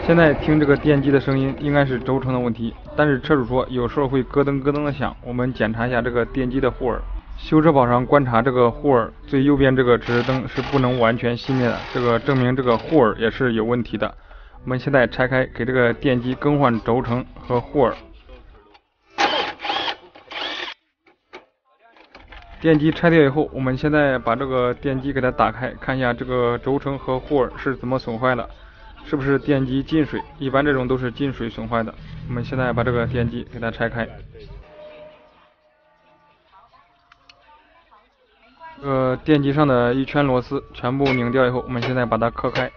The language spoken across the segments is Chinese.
现在听这个电机的声音，应该是轴承的问题，但是车主说有时候会咯噔咯噔的响。我们检查一下这个电机的护耳。修车宝上观察这个护耳最右边这个指示灯是不能完全熄灭的，这个证明这个护耳也是有问题的。我们现在拆开，给这个电机更换轴承和护耳。电机拆掉以后，我们现在把这个电机给它打开，看一下这个轴承和护耳是怎么损坏的，是不是电机进水？一般这种都是进水损坏的。我们现在把这个电机给它拆开。电机上的一圈螺丝全部拧掉以后，我们现在把它磕开。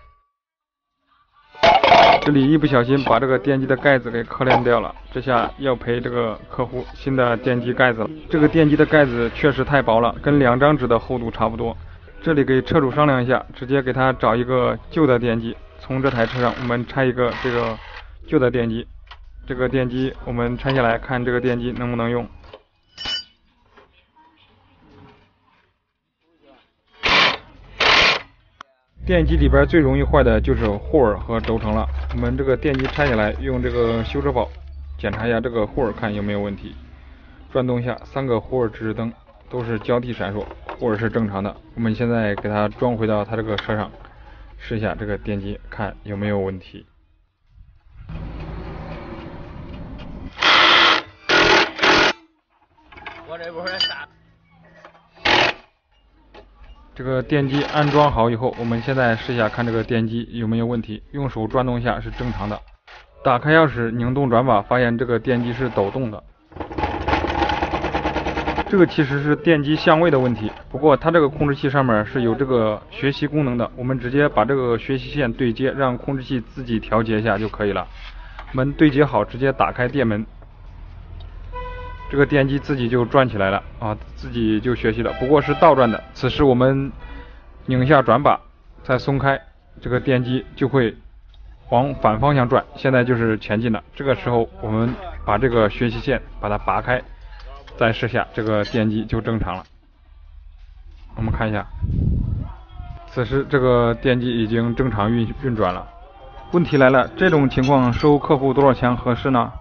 这里一不小心把这个电机的盖子给磕烂掉了，这下要赔这个客户新的电机盖子了。这个电机的盖子确实太薄了，跟2张纸的厚度差不多。这里给车主商量一下，直接给他找一个旧的电机，从这台车上我们拆一个这个旧的电机。这个电机我们拆下来看这个电机能不能用。电机里边最容易坏的就是护耳和轴承了。我们这个电机拆下来，用这个修车宝检查一下这个护耳，看有没有问题。转动一下，3个护耳指示灯都是交替闪烁，护耳是正常的。我们现在给它装回到它这个车上，试一下这个电机，看有没有问题。我这不是啥？这个电机安装好以后，我们现在试一下看这个电机有没有问题。用手转动一下是正常的。打开钥匙，拧动转把，发现这个电机是抖动的。这个其实是电机相位的问题，不过它这个控制器上面是有这个学习功能的，我们直接把这个学习线对接，让控制器自己调节一下就可以了。门对接好，直接打开电门。这个电机自己就转起来了啊，自己就学习了，不过是倒转的。此时我们拧一下转把，再松开，这个电机就会往反方向转，现在就是前进了。这个时候我们把这个学习线把它拔开，再试下，这个电机就正常了。我们看一下，此时这个电机已经正常运转了。问题来了，这种情况收客户多少钱合适呢？